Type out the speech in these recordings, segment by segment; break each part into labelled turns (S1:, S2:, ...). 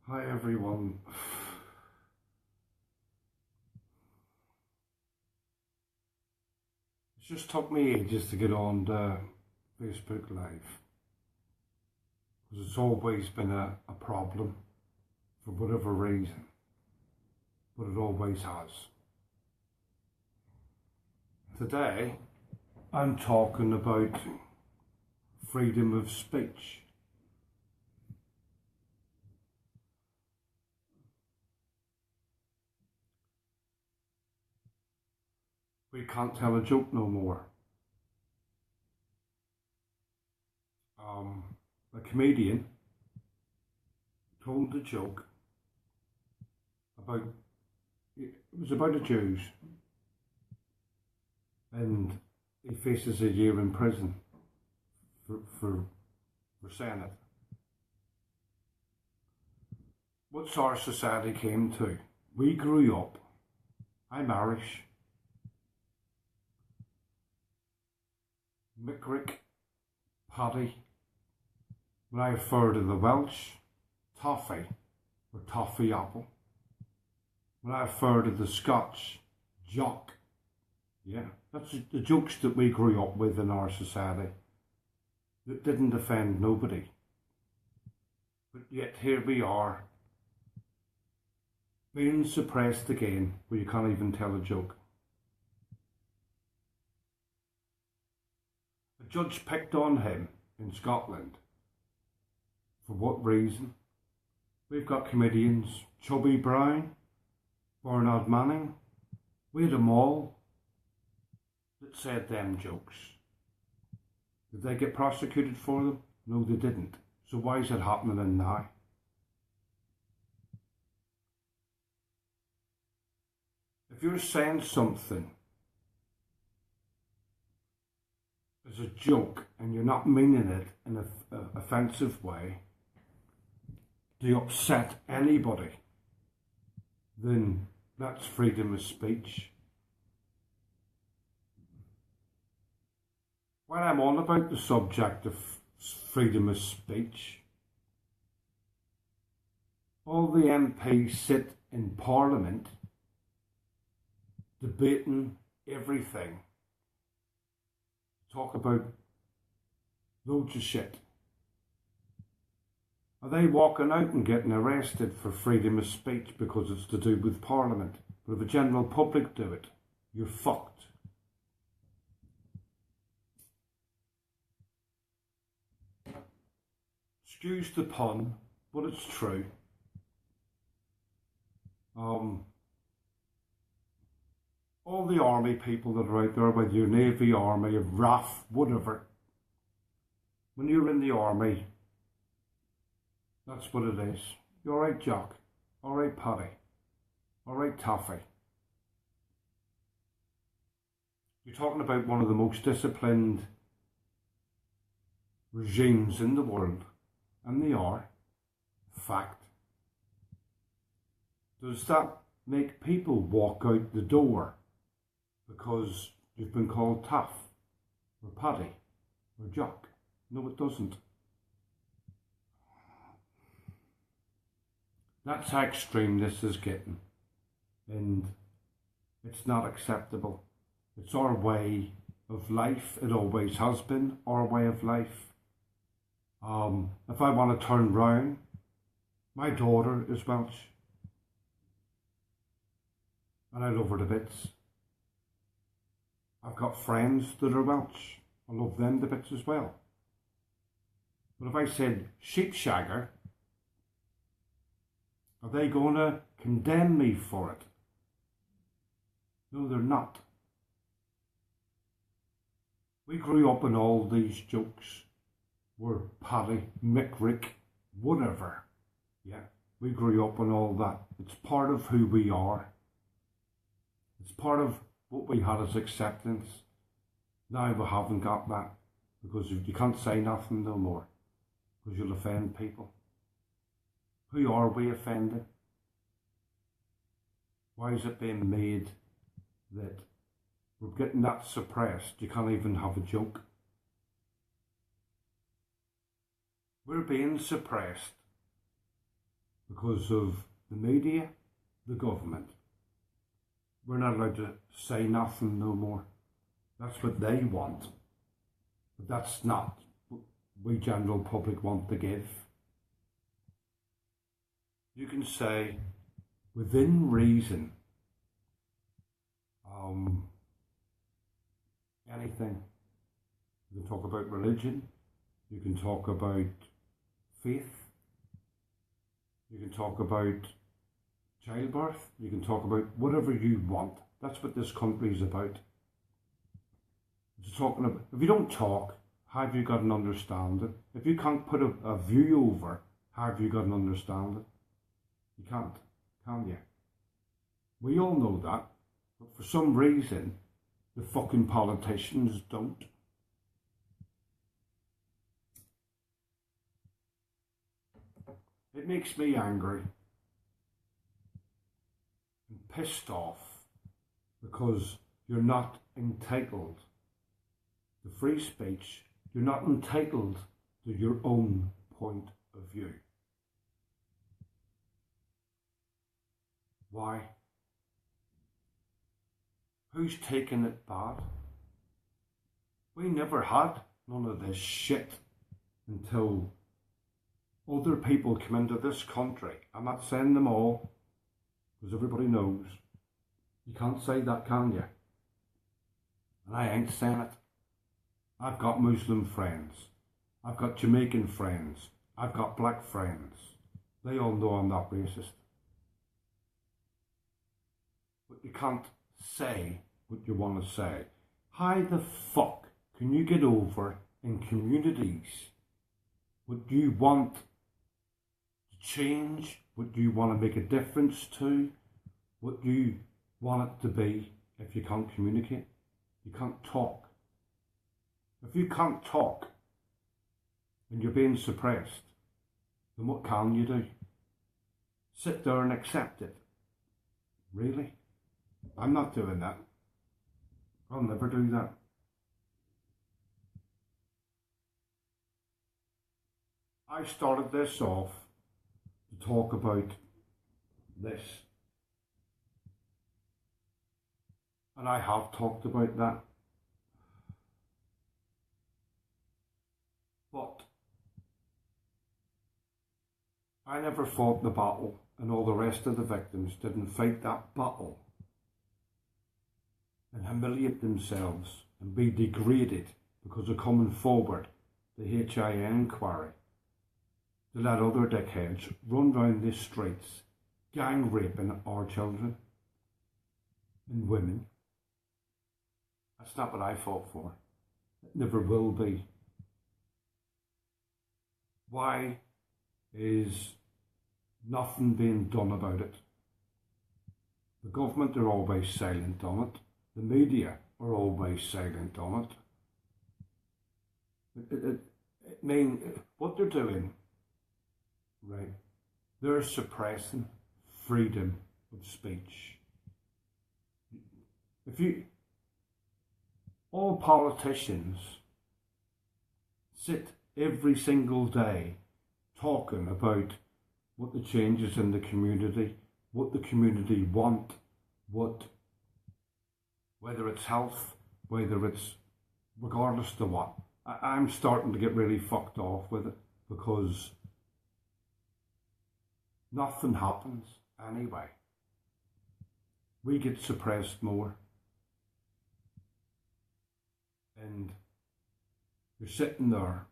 S1: Hi everyone. It just took me ages to get on the Facebook Live because it's always been a problem for whatever reason, but it always has. Today, I'm talking about freedom of speech. We can't tell a joke no more. A comedian told a joke about, it was about the Jews, and he faces a year in prison for saying it. What's our society came to? We grew up, I'm Irish, Micrick, Paddy. When I refer to the Welsh, toffee or toffee apple. When I refer to the Scotch, jock. Yeah, that's the jokes that we grew up with in our society that didn't offend nobody. But yet here we are, being suppressed again, where you can't even tell a joke. A judge picked on him in Scotland. For what reason? We've got comedians, Chubby Brown, Bernard Manning, we had them all that said them jokes. Did they get prosecuted for them? No, they didn't. So why is it happening now? If you're saying something as a joke and you're not meaning it in an offensive way to upset anybody, then that's freedom of speech. When I'm on about the subject of freedom of speech, all the MPs sit in Parliament debating everything, talk about loads of shit. Are they walking out and getting arrested for freedom of speech because it's to do with Parliament? But if the general public do it, you're fucked. Excuse the pun, but it's true. All the army people that are out there, whether you're Navy, Army, RAF, whatever, when you're in the army, that's what it is. You alright, Jock? Alright, Paddy? Alright, Toffee? You're talking about one of the most disciplined regimes in the world, and they are. Fact. Does that make people walk out the door because you've been called tough, or Paddy, or Jock? No, it doesn't. That's how extreme this is getting, and it's not acceptable. It's our way of life. It always has been our way of life. If I want to turn round, my daughter is Welsh, and I love her to bits. I've got friends that are Welsh. I love them to bits as well. But if I said sheepshagger, are they going to condemn me for it? No, they're not. We grew up in all these jokes. We're Paddy, Mick, whatever. Yeah, we grew up in all that. It's part of who we are. It's part of what we had as acceptance. Now we haven't got that because you can't say nothing no more because you'll offend people. Who are we offending? Why is it being made that we're getting that suppressed? You can't even have a joke. We're being suppressed because of the media, the government. We're not allowed to say nothing no more. That's what they want. But that's not what we general public want to give. You can say, within reason, anything. You can talk about religion, you can talk about faith, you can talk about childbirth, you can talk about whatever you want. That's what this country is about. It's talking about, if you don't talk, how have you got an understanding? If you can't put a view over, how have you got an understanding? You can't, can you? We all know that, but for some reason, the fucking politicians don't. It makes me angry and pissed off because you're not entitled to free speech. You're not entitled to your own point of view. Why? Who's taking it bad? We never had none of this shit until other people come into this country. I'm not saying them all, because everybody knows. You can't say that, can you? And I ain't saying it. I've got Muslim friends. I've got Jamaican friends. I've got black friends. They all know I'm not racist. But you can't say what you want to say. How the fuck can you get over in communities what you want to change, what you want to make a difference to, what you want it to be if you can't communicate? You can't talk. If you can't talk and you're being suppressed, then what can you do? Sit there and accept it? Really? I'm not doing that. I'll never do that. I started this off to talk about this. And I have talked about that. But I never fought the battle, and all the rest of the victims didn't fight that battle and humiliate themselves and be degraded because of coming forward the HIN inquiry to let other dickheads run round the streets gang raping our children and women. That's not what I fought for. It never will be. Why is nothing being done about it? The government are always silent on it. The media are always silent on it. I mean, what they're doing, right, they're suppressing freedom of speech. All politicians sit every single day talking about what the changes in the community, what the community want, whether it's health, whether it's regardless to what. I'm starting to get really fucked off with it because nothing happens anyway. We get suppressed more. And you're sitting there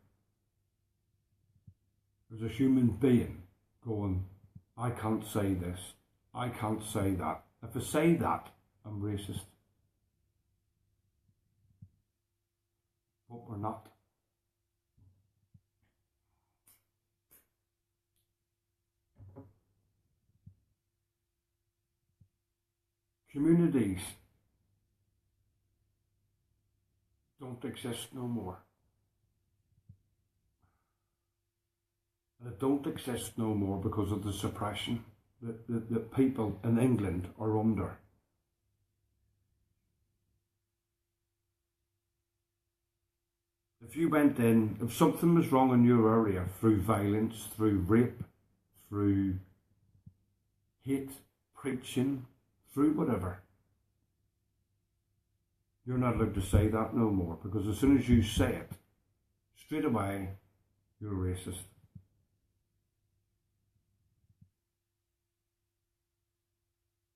S1: as a human being going, I can't say this, I can't say that. If I say that, I'm racist. But we're not. Communities don't exist no more. And it don't exist no more because of the suppression that people in England are under. If you went in, if something was wrong in your area through violence, through rape, through hate preaching, through whatever. You're not allowed to say that no more, because as soon as you say it, straight away, you're racist.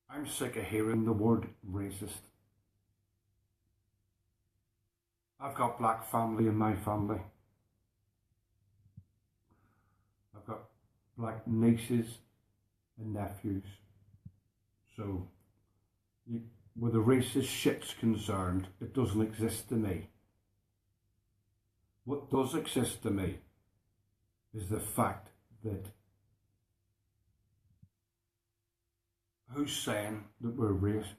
S1: I'm sick of hearing the word racist. I've got black family in my family. I've got black nieces and nephews. So, where the racist shit's concerned, it doesn't exist to me. What does exist to me is the fact that who's saying that we're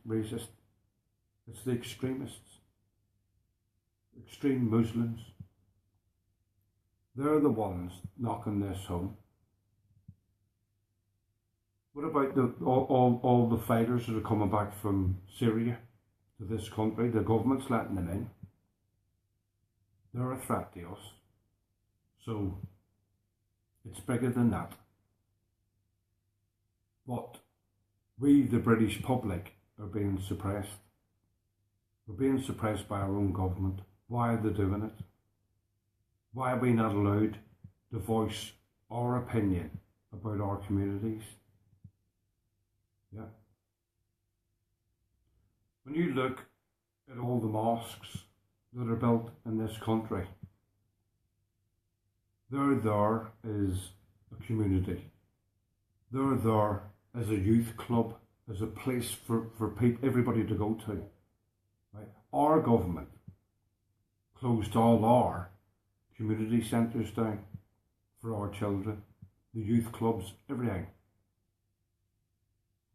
S1: racist? It's the extremists. Extreme Muslims. They're the ones knocking this home. What about all the fighters that are coming back from Syria to this country? The government's letting them in. They're a threat to us. So, it's bigger than that. But we, the British public, are being suppressed. We're being suppressed by our own government. Why are they doing it? Why are we not allowed to voice our opinion about our communities? Yeah. When you look at all the mosques that are built in this country, they're there as a community. They're there as a youth club, as a place for everybody to go to. Right? Our government closed all our community centres down for our children, the youth clubs, everything.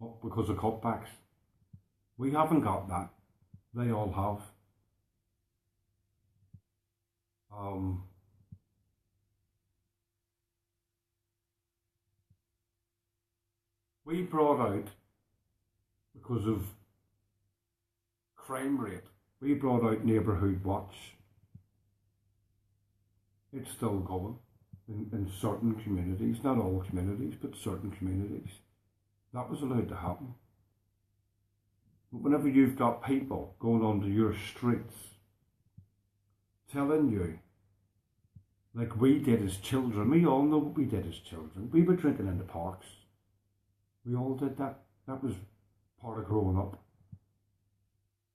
S1: Well, because of cutbacks. We haven't got that. They all have. We brought out, because of crime rate, we brought out Neighbourhood Watch. It's still going in certain communities, not all communities, but certain communities. That was allowed to happen. But whenever you've got people going onto your streets telling you, like we did as children, we all know what we did as children. We were drinking in the parks. We all did that. That was part of growing up.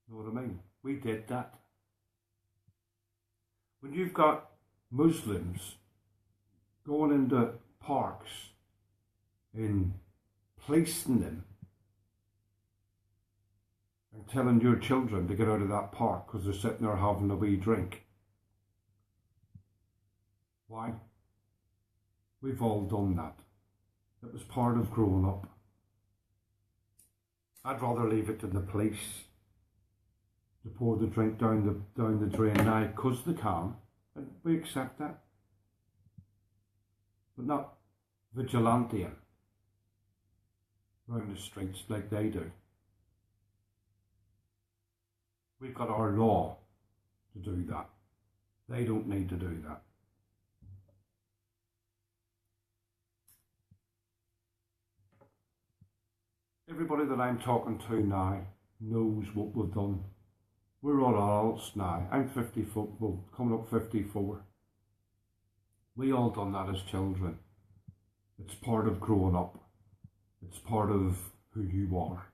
S1: You know what I mean? We did that. When you've got Muslims going into parks and placing them and telling your children to get out of that park because they're sitting there having a wee drink. Why? We've all done that. It was part of growing up. I'd rather leave it to the police to pour the drink down the drain now because they can, and we accept that. But not vigilanteing around the streets like they do. We've got our law to do that. They don't need to do that. Everybody that I'm talking to now knows what we've done. We're all adults now. I'm 54, well, coming up 54. We all done that as children. It's part of growing up. It's part of who you are.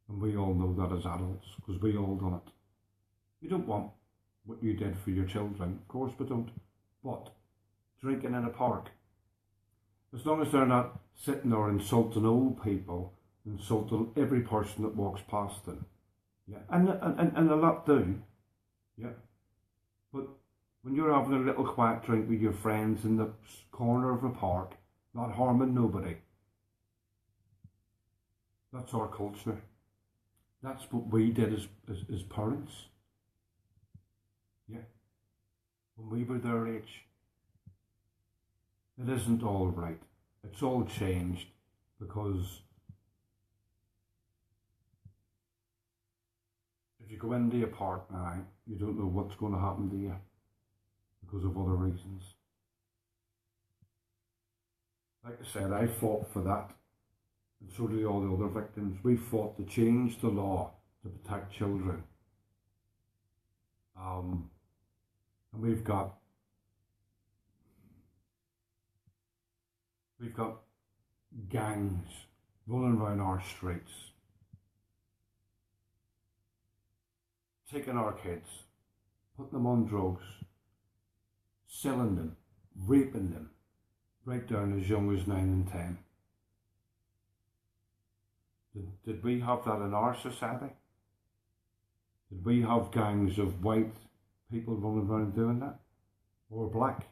S1: And we all know that as adults, because we all done it. We don't want what you did for your children. Of course we don't. But drinking in a park, as long as they're not sitting there insulting old people, insulting every person that walks past them. Yeah, and a lot do. Yeah. But when you're having a little quiet drink with your friends in the corner of a park, not harming nobody, that's our culture. That's what we did as parents. Yeah. When we were their age. It isn't all right. It's all changed because if you go into a park now, you don't know what's going to happen to you because of other reasons. Like I said, I fought for that. and so do all the other victims. We fought to change the law to protect children. And we've got gangs running around our streets, taking our kids, putting them on drugs, selling them, raping them, right down as young as 9 and 10. Did we have that in our society? Did we have gangs of white people running around doing that? Or black?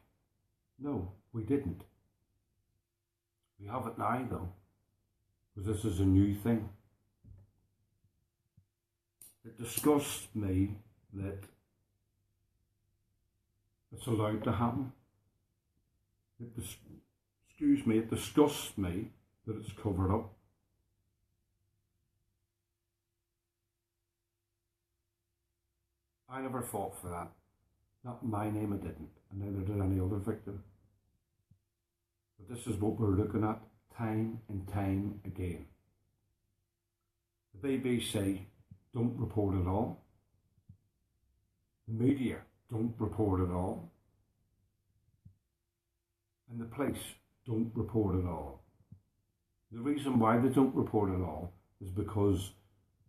S1: No, we didn't. We have it now though, because this is a new thing. It disgusts me that it's allowed to happen. It disgusts me that it's covered up. I never fought for that. Not in my name I didn't, and neither did any other victim. But this is what we're looking at time and time again. The BBC don't report it all. The media don't report it all. And the police don't report it all. The reason why they don't report it all is because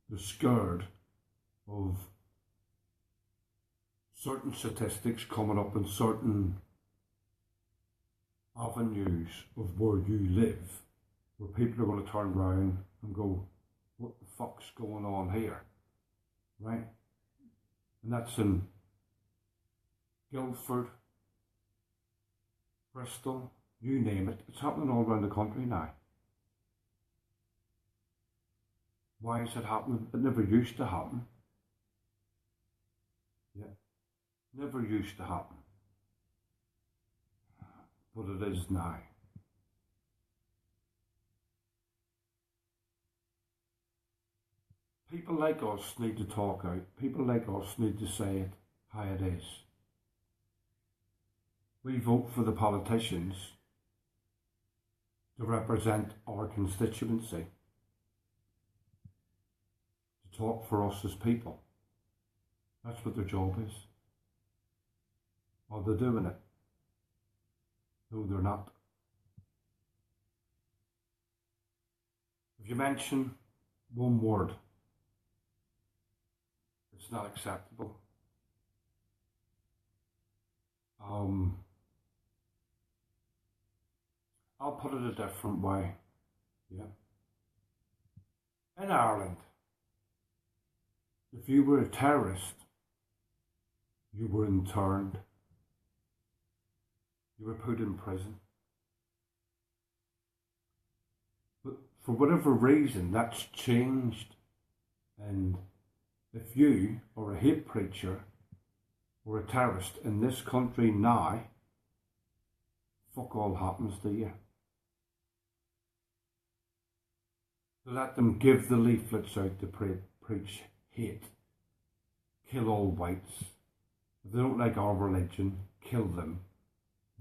S1: they're scared of certain statistics coming up in certain avenues of where you live, where people are going to turn around and go, what the fuck's going on here, right? And that's in Guildford, Bristol, you name it. It's happening all around the country now. Why is it happening? It never used to happen. Yeah, never used to happen. But it is now. People like us need to talk out. People like us need to say it how it is. We vote for the politicians to represent our constituency, to talk for us as people. That's what their job is. Are they doing it? No, they're not. If you mention one word, it's not acceptable. I'll put it a different way. Yeah. In Ireland, if you were a terrorist, you were interned. You were put in prison. But for whatever reason, that's changed. And if you are a hate preacher or a terrorist in this country now, fuck all happens to you. To let them give the leaflets out to preach hate. Kill all whites. If they don't like our religion, kill them.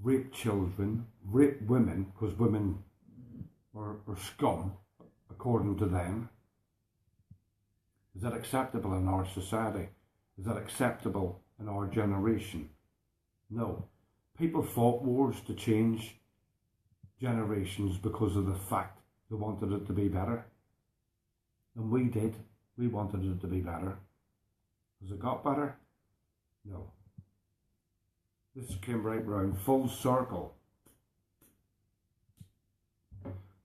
S1: Rape children, rape women, because women are scum, according to them. Is that acceptable in our society? Is that acceptable in our generation? No. People fought wars to change generations because of the fact they wanted it to be better. And we did. We wanted it to be better. Has it got better? No. This came right round, full circle.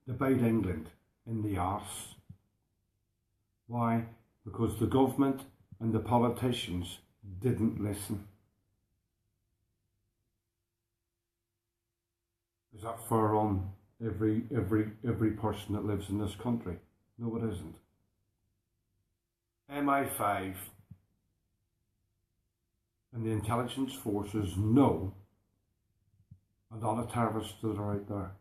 S1: Debate England in the arse. Why? Because the government and the politicians didn't listen. Is that fair on every person that lives in this country? No, it isn't. MI5 and the intelligence forces know a lot of terrorists that are out there.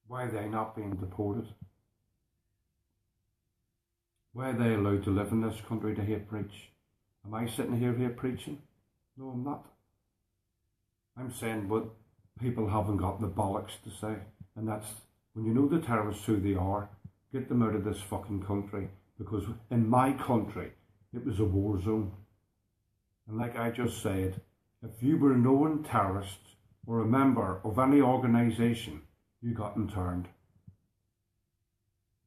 S1: Why are they not being deported? Why are they allowed to live in this country to hate preach? Am I sitting here hate preaching? No, I'm not. I'm saying what people haven't got the bollocks to say. and that's when you know the terrorists who they are, get them out of this fucking country, because in my country it was a war zone. And like I just said, if you were a known terrorist or a member of any organisation, you got interned.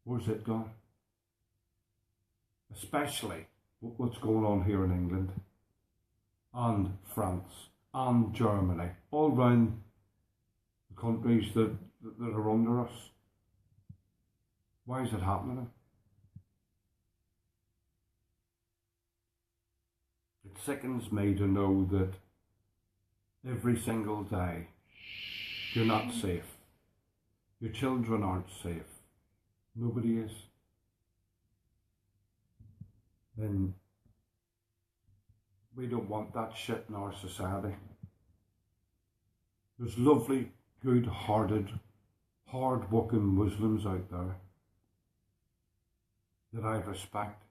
S1: Where's it gone? Especially what's going on here in England and France and Germany, all round the countries that are under us. Why is it happening? It sickens me to know that every single day you're not safe. Your children aren't safe. Nobody is. And we don't want that shit in our society. There's lovely, good-hearted, hard-working Muslims out there that I respect.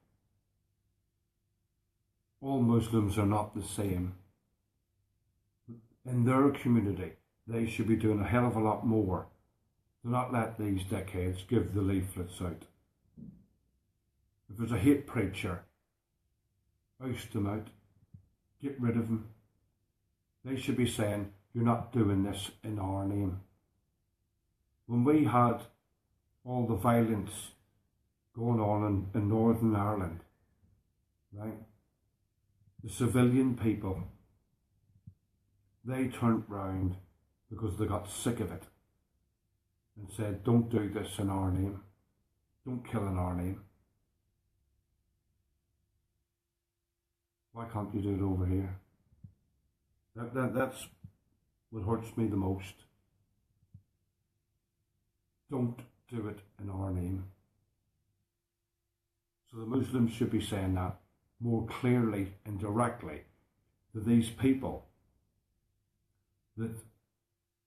S1: All Muslims are not the same. In their community, they should be doing a hell of a lot more to not let these dickheads give the leaflets out. If there's a hate preacher, oust them out, get rid of them. They should be saying, you're not doing this in our name. When we had all the violence going on in Northern Ireland, right, the civilian people, they turned round because they got sick of it and said, don't do this in our name. Don't kill in our name. Why can't you do it over here? That's what hurts me the most. Don't do it in our name. So the Muslims should be saying that more clearly and directly to these people that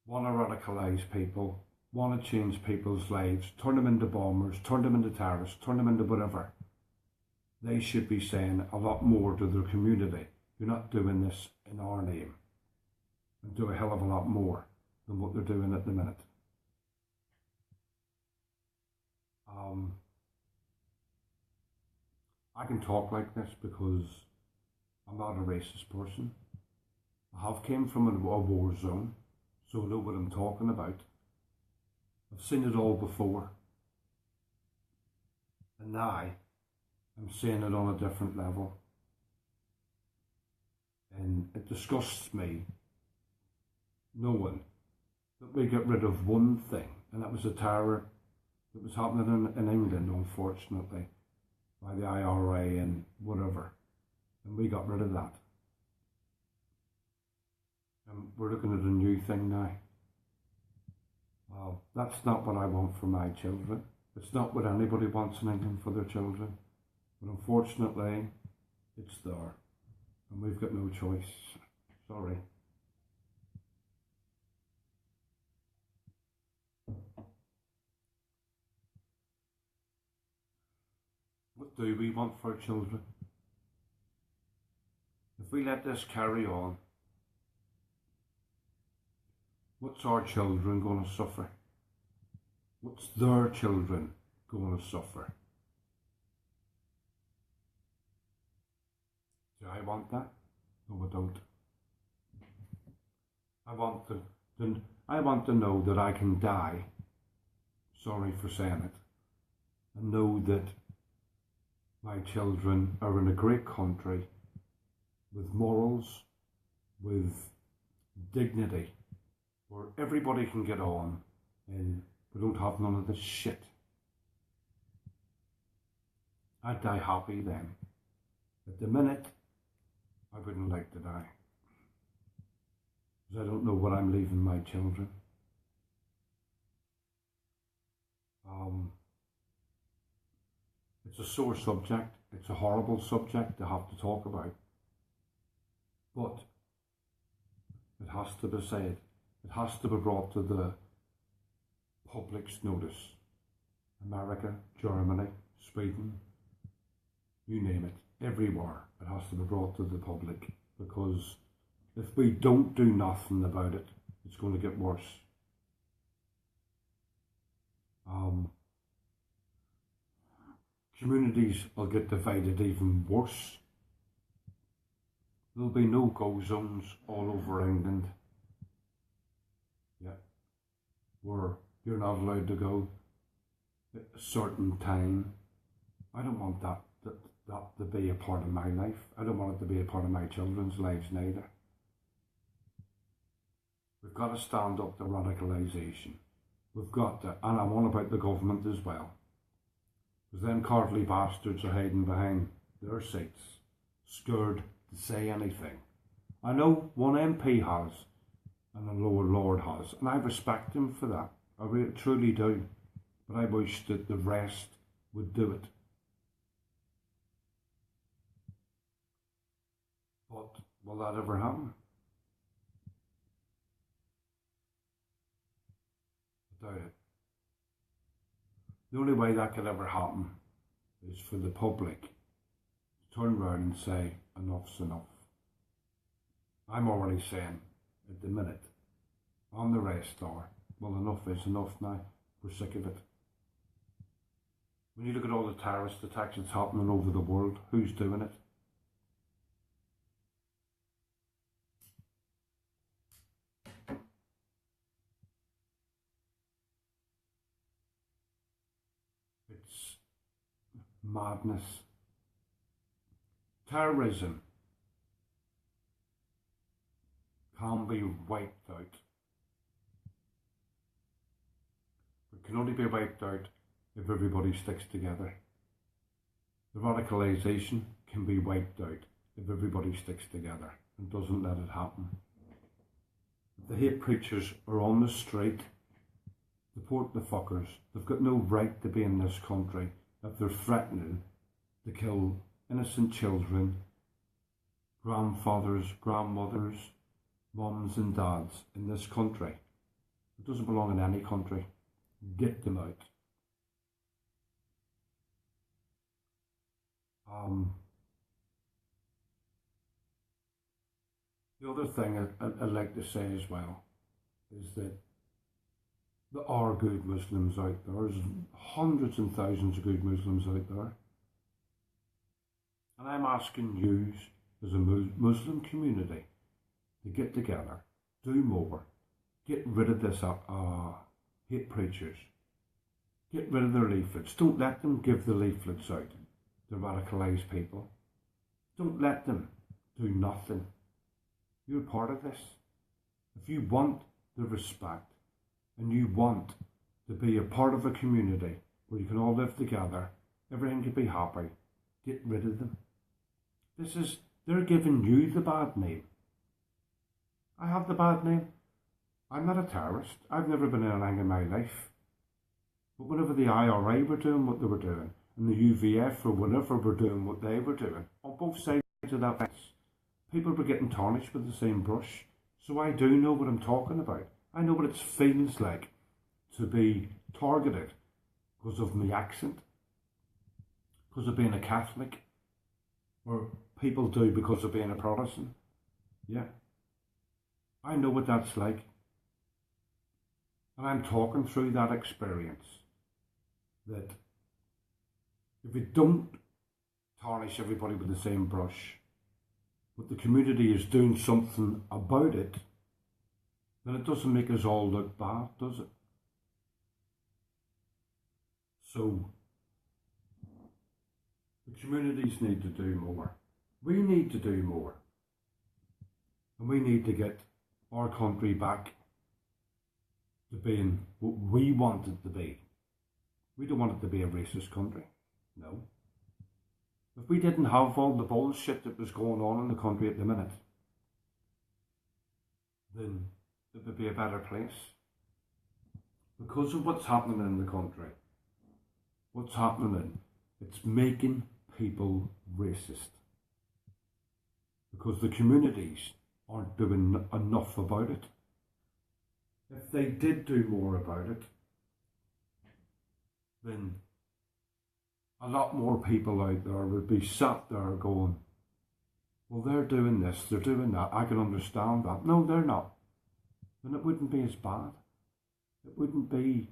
S1: want to radicalise people, want to change people's lives, turn them into bombers, turn them into terrorists, turn them into whatever. They should be saying a lot more to their community. You're not doing this in our name. And do a hell of a lot more than what they're doing at the minute. I can talk like this because I'm not a racist person. I have came from a war zone, so I know what I'm talking about. I've seen it all before. And now I'm seeing it on a different level. And it disgusts me knowing that we get rid of one thing, and that was the terror that was happening in England, unfortunately, by the IRA and whatever. And we got rid of that. And we're looking at a new thing now. Well, that's not what I want for my children. It's not what anybody wants in England for their children. But unfortunately, it's there. And we've got no choice. Sorry. What do we want for our children? If we let this carry on, what's our children going to suffer? What's their children going to suffer? Do I want that? No, I don't. I want to know that I can die, sorry for saying it, and know that my children are in a great country with morals, with dignity, where everybody can get on and we don't have none of this shit. I'd die happy then. At the minute, I wouldn't like to die. Because I don't know what I'm leaving my children. It's a sore subject. It's a horrible subject to have to talk about. But it has to be said. It has to be brought to the public's notice. America, Germany, Sweden, you name it, everywhere it has to be brought to the public, because if we don't do nothing about it, it's going to get worse. Um, Communities will get divided even worse. There'll be no go zones all over England. Yeah, where you're not allowed to go at a certain time. I don't want that to be a part of my life. I don't want it to be a part of my children's lives neither. We've got to stand up to radicalisation. We've got to, and I'm on about the government as well. Because them cowardly bastards are hiding behind their seats, scared to say anything. I know one MP has, and the lower lord has, and I respect him for that. I really, truly do. But I wish that the rest would do it. But will that ever happen? I doubt it. The only way that could ever happen is for the public to turn around and say, enough's enough. I'm already saying, at the minute, on the rest are, well, enough is enough now. We're sick of it. When you look at all the terrorist attacks that's happening over the world, who's doing it? It's madness. Terrorism can be wiped out. It can only be wiped out if everybody sticks together. The radicalisation can be wiped out if everybody sticks together and doesn't let it happen. If the hate preachers are on the street, deport the fuckers. They've got no right to be in this country if they're threatening to kill innocent children, grandfathers, grandmothers, mums and dads in this country. It doesn't belong in any country. Get them out. The other thing I'd like to say as well is that there are good Muslims out there. There's hundreds and thousands of good Muslims out there. And I'm asking you as a Muslim community to get together, do more, get rid of this hate preachers, get rid of their leaflets. Don't let them give the leaflets out to radicalise people. Don't let them do nothing. You're part of this. If you want the respect and you want to be a part of a community where you can all live together, everything can be happy, get rid of them. They're giving you the bad name. I have the bad name. I'm not a terrorist. I've never been in anything in my life. But whenever the IRA were doing what they were doing, and the UVF or whatever were doing what they were doing, on both sides of that fence, people were getting tarnished with the same brush. So I do know what I'm talking about. I know what it feels like to be targeted because of my accent, because of being a Catholic, or people do because of being a Protestant. Yeah. I know what that's like. And I'm talking through that experience. That if we don't tarnish everybody with the same brush, but the community is doing something about it, then it doesn't make us all look bad, does it? So, the communities need to do more. We need to do more. And we need to get our country back to being what we want it to be. We don't want it to be a racist country. No. If we didn't have all the bullshit that was going on in the country at the minute, then it would be a better place. Because of what's happening in the country, what's happening, it's making people racist. Because the communities aren't doing enough about it. If they did do more about it, then a lot more people out there would be sat there going, well, they're doing this, they're doing that, I can understand that. No, they're not. Then it wouldn't be as bad. It wouldn't be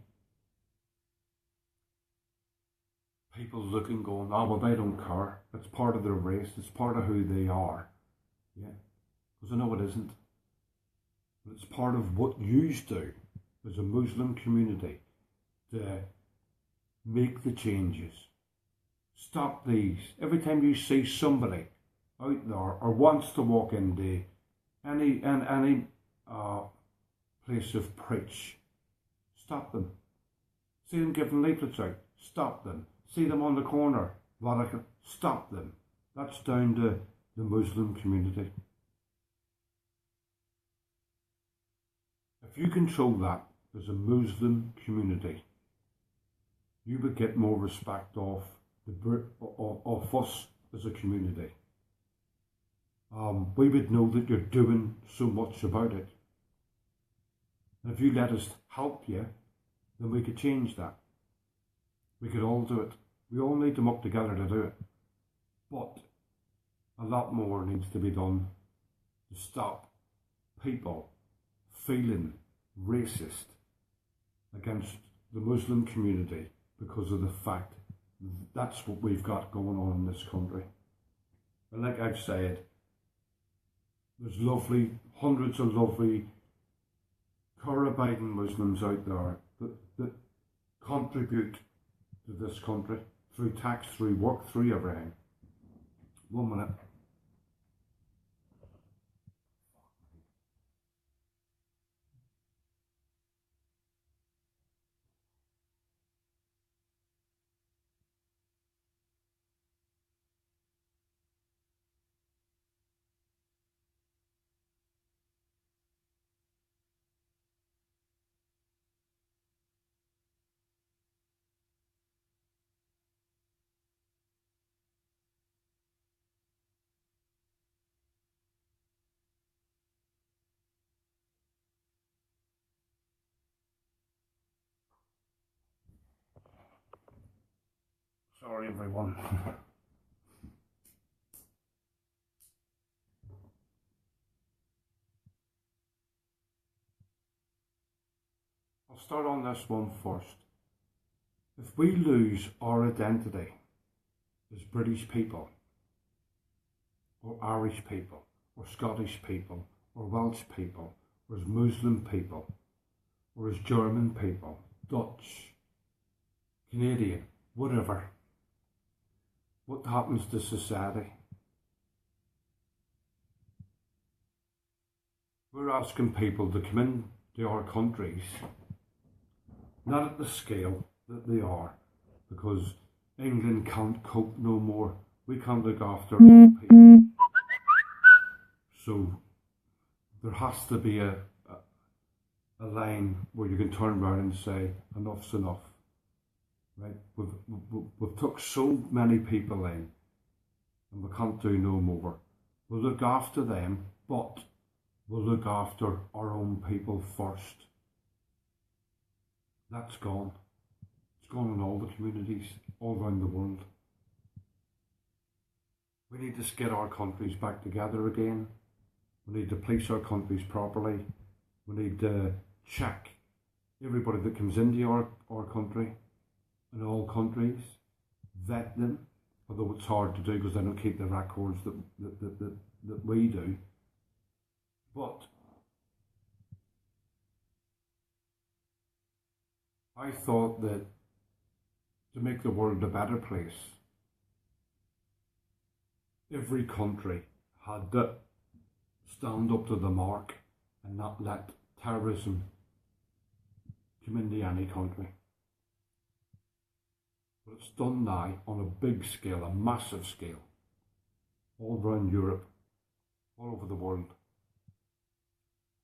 S1: people looking, going, oh, well, they don't care. It's part of their race. It's part of who they are. Yeah. Because I know it isn't. But it's part of what you do as a Muslim community to make the changes. Stop these. Every time you see somebody out there or wants to walk into any place of preach, stop them. See them giving leaflets out, stop them. See them on the corner, Vatican, stop them. That's down to the Muslim community. If you control that as a Muslim community, you would get more respect of us as a community. We would know that you're doing so much about it. And if you let us help you, then we could change that. We could all do it. We all need to muck together to do it. But a lot more needs to be done to stop people feeling racist against the Muslim community because of the fact that's what we've got going on in this country. And like I've said, there's hundreds of lovely Quran-abiding Muslims out there that contribute to this country through tax, through work, through everything. 1 minute. Sorry, everyone. I'll start on this one first. If we lose our identity as British people, or Irish people, or Scottish people, or Welsh people, or as Muslim people, or as German people, Dutch, Canadian, whatever, what happens to society? We're asking people to come into our countries, not at the scale that they are, because England can't cope no more. We can't look after people. So there has to be a line where you can turn around and say, enough's enough. Right? We've took so many people in and we can't do no more. We'll look after them, but we'll look after our own people first. That's gone. It's gone in all the communities all around the world. We need to get our countries back together again. We need to police our countries properly. We need to check everybody that comes into our country, in all countries, vet them, although it's hard to do because they don't keep the records that we do. But I thought that to make the world a better place, every country had to stand up to the mark and not let terrorism come into any country. But it's done now on a big scale, a massive scale, all around Europe, all over the world.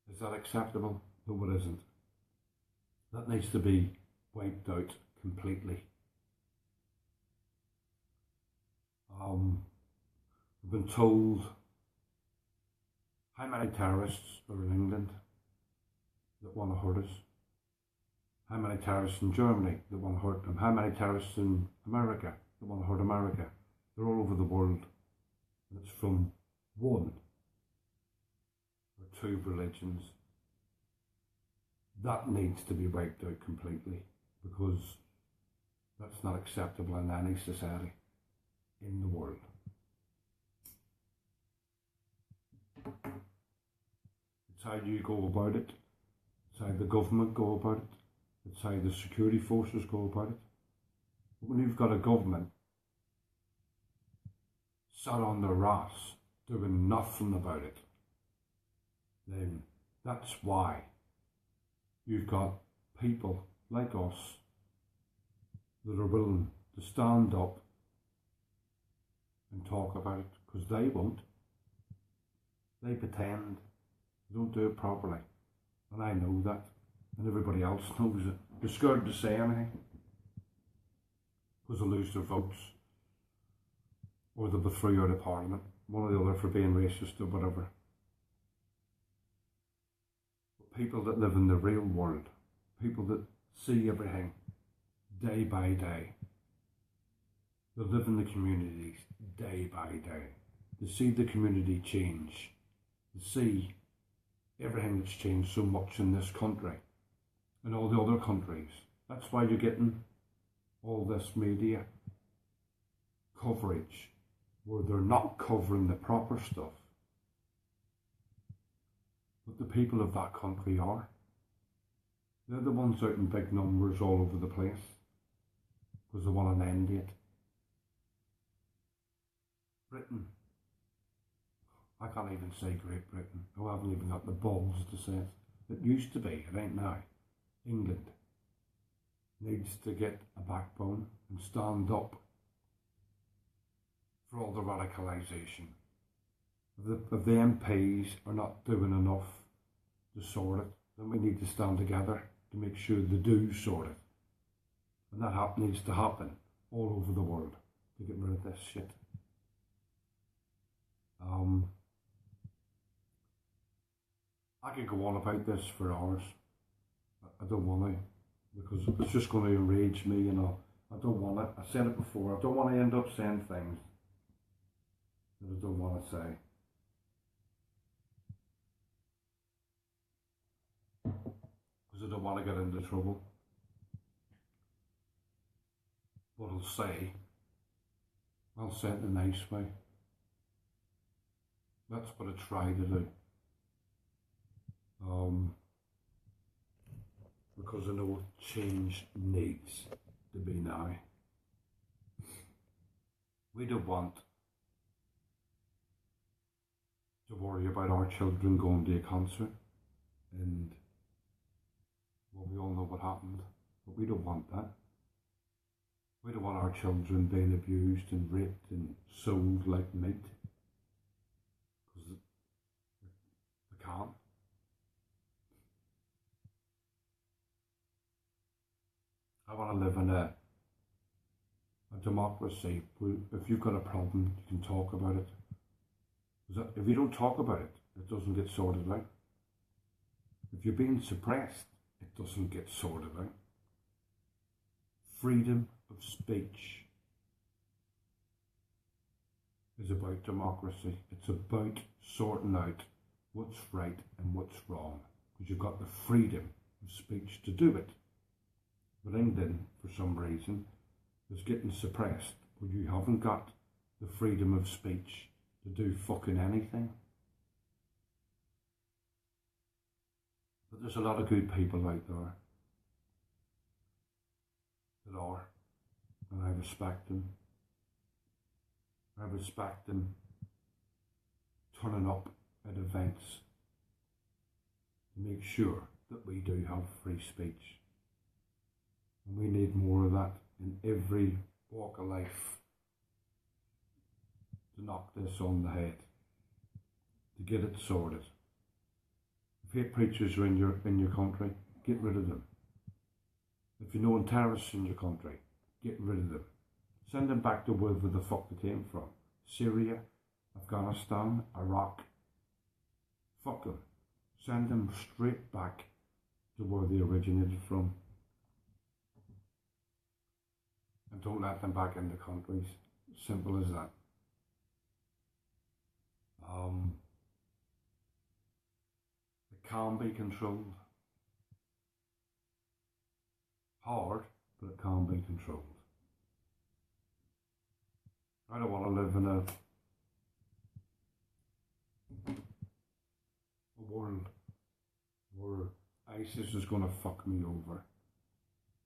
S1: Is that acceptable? No, it isn't. That needs to be wiped out completely. We've been told how many terrorists are in England that want to hurt us. How many terrorists in Germany that want to hurt them? How many terrorists in America that want to hurt America? They're all over the world. And it's from one or two religions. That needs to be wiped out completely, because That's not acceptable in any society in the world. It's how you go about it. It's how the government go about it. It's how the security forces go about it. But when you've got a government sat on their ass doing nothing about it, then that's why you've got people like us that are willing to stand up and talk about it, because they won't. They pretend. They don't do it properly. And I know that. And everybody else knows it. They're scared to say anything, because they'll lose their votes. Or they'll be thrown out of Parliament. One or the other, for being racist or whatever. But people that live in the real world, people that see everything day by day, they live in the communities day by day. They see the community change. They see everything that's changed so much in this country and all the other countries. That's why you're getting all this media coverage where they're not covering the proper stuff. But the people of that country are. They're the ones out in big numbers all over the place because they want an end date. Britain. I can't even say Great Britain. I haven't even got the balls to say it. It used to be, it ain't now. England needs to get a backbone and stand up for all the radicalisation. If the MPs are not doing enough to sort it, then we need to stand together to make sure they do sort it. And that needs to happen all over the world to get rid of this shit. I could go on about this for hours. I don't want to, because it's just going to enrage me, you know. I don't want it. I said it before. I don't want to end up saying things that I don't want to say. Because I don't want to get into trouble. But I'll say it in a nice way. That's what I try to do. Because I know change needs to be now. We don't want to worry about our children going to a concert, and well, we all know what happened, but we don't want that. We don't want our children being abused and raped and sold like meat, because they can't. I want to live in a democracy where if you've got a problem, you can talk about it. Because if you don't talk about it, it doesn't get sorted out. If you're being suppressed, it doesn't get sorted out. Freedom of speech is about democracy. It's about sorting out what's right and what's wrong. Because you've got the freedom of speech to do it. But England, for some reason, is getting suppressed, where you haven't got the freedom of speech to do fucking anything. But there's a lot of good people out there that are, and I respect them. I respect them turning up at events to make sure that we do have free speech. And we need more of that in every walk of life to knock this on the head, to get it sorted. If hate preachers are in your country, get rid of them. If you know terrorists in your country, get rid of them. Send them back to wherever the fuck they came from. Syria, Afghanistan, Iraq. Fuck them. Send them straight back to where they originated from. And don't let them back into countries. Simple as that. It can be controlled. Hard, but it can be controlled. I don't want to live in a world where ISIS is going to fuck me over.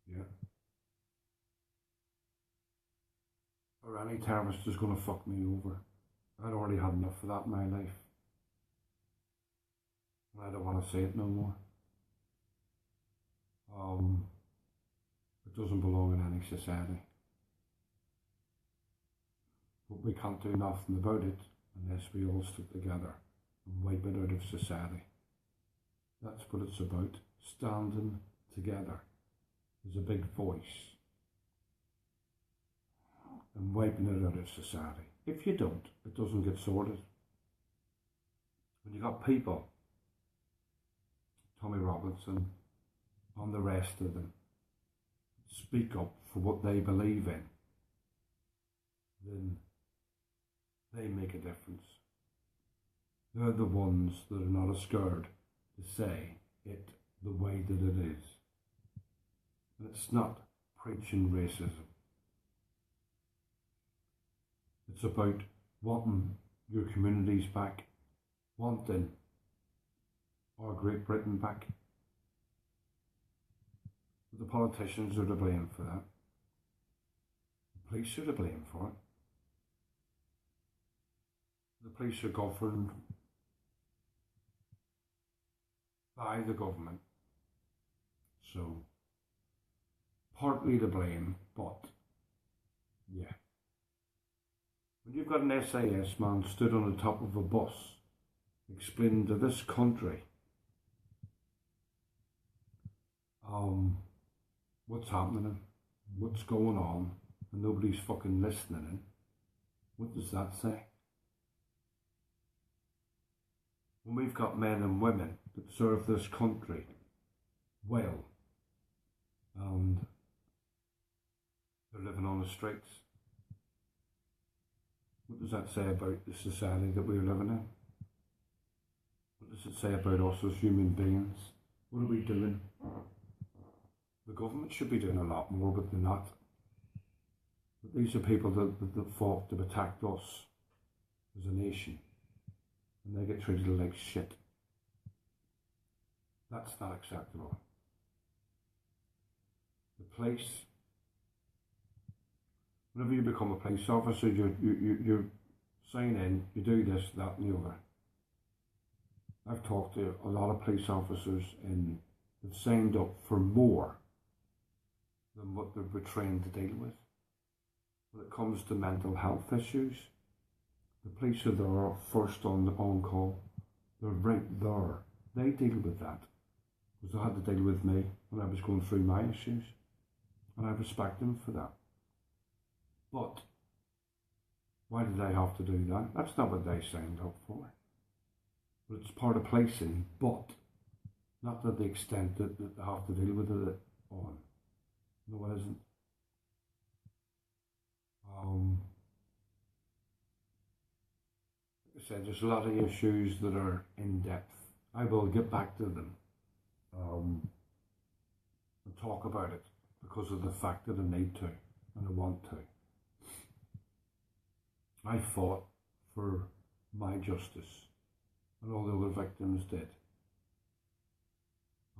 S1: Yeah. Or any terrorist is going to fuck me over. I'd already had enough of that in my life. And I don't want to see it no more. It doesn't belong in any society. But we can't do nothing about it unless we all stick together and wipe it out of society. That's what it's about. Standing together as a big voice and wiping it out of society. If you don't, it doesn't get sorted. When you got people, Tommy Robinson, and the rest of them, speak up for what they believe in, then they make a difference. They're the ones that are not as scared to say it the way that it is. And it's not preaching racism. It's about wanting your communities back, wanting our Great Britain back. But the politicians are to blame for that. The police are to blame for it. The police are governed by the government. So, partly to blame, but yeah. When you've got an SAS man stood on the top of a bus explaining to this country what's happening, what's going on, and nobody's fucking listening, what does that say? When we've got men and women that serve this country well, and they're living on the streets, what does that say about the society that we're living in? What does it say about us as human beings? What are we doing? The government should be doing a lot more, but they're not. But these are people that fought to protect us as a nation, and they get treated like shit. That's not acceptable. The police, whenever you become a police officer, you sign in, you do this, that and the other. I've talked to a lot of police officers and they've signed up for more than what they were trained to deal with. When it comes to mental health issues, the police are there first on call. They're right there. They deal with that because they had to deal with me when I was going through my issues, and I respect them for that. But why did they have to do that? That's not what they signed up for. But it's part of policing, but not to the extent that they have to deal with it on. No, it isn't. Like I said, there's a lot of issues that are in depth. I will get back to them and talk about it because of the fact that I need to and I want to. I fought for my justice, and all the other victims did,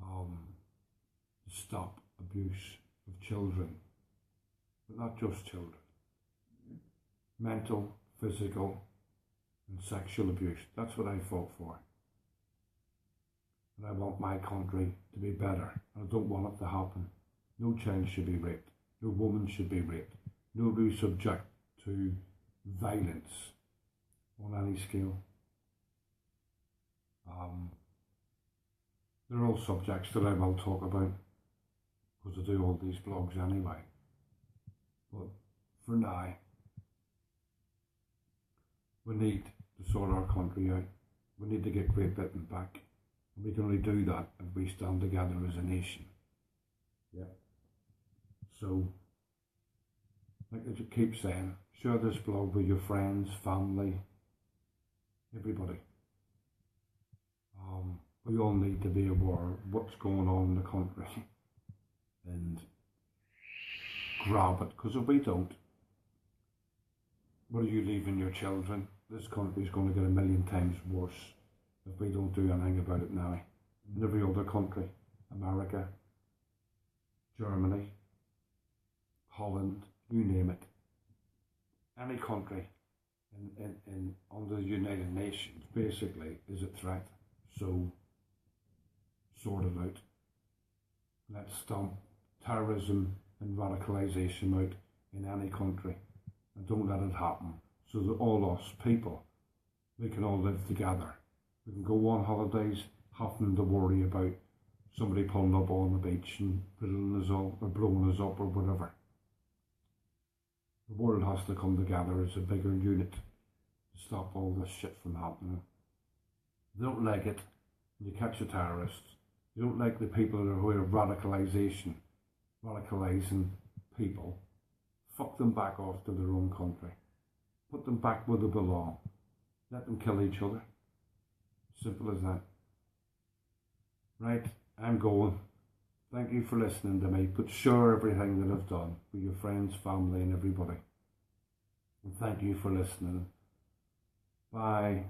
S1: to stop abuse of children, but not just children. Mental, physical, and sexual abuse. That's what I fought for. And I want my country to be better. I don't want it to happen. No child should be raped. No woman should be raped. Nobody subject to violence on any scale. They're all subjects that I will talk about because I do all these blogs anyway. But for now, we need to sort our country out. We need to get Great Britain back. And we can only do that if we stand together as a nation. Yeah. So, like I keep saying, share this blog with your friends, family, everybody. We all need to be aware of what's going on in the country and grab it, because if we don't, What are you leaving your children? This country is going to get a million times worse if we don't do anything about it now. In every other country, America, Germany, Holland, you name it, any country in under the United Nations basically is a threat. So sort it out. Let's stamp terrorism and radicalisation out in any country, and don't let it happen, so that all us people, we can all live together. We can go on holidays having to worry about somebody pulling up on the beach and drilling us up or blowing us up or whatever. The world has to come together as a bigger unit to stop all this shit from happening. They don't like it when you catch a terrorist. You don't like the people who are radicalising people. Fuck them back off to their own country. Put them back where they belong. Let them kill each other. Simple as that. Right, I'm going. Thank you for listening to me. But share everything that I've done with your friends, family and everybody. And thank you for listening. Bye.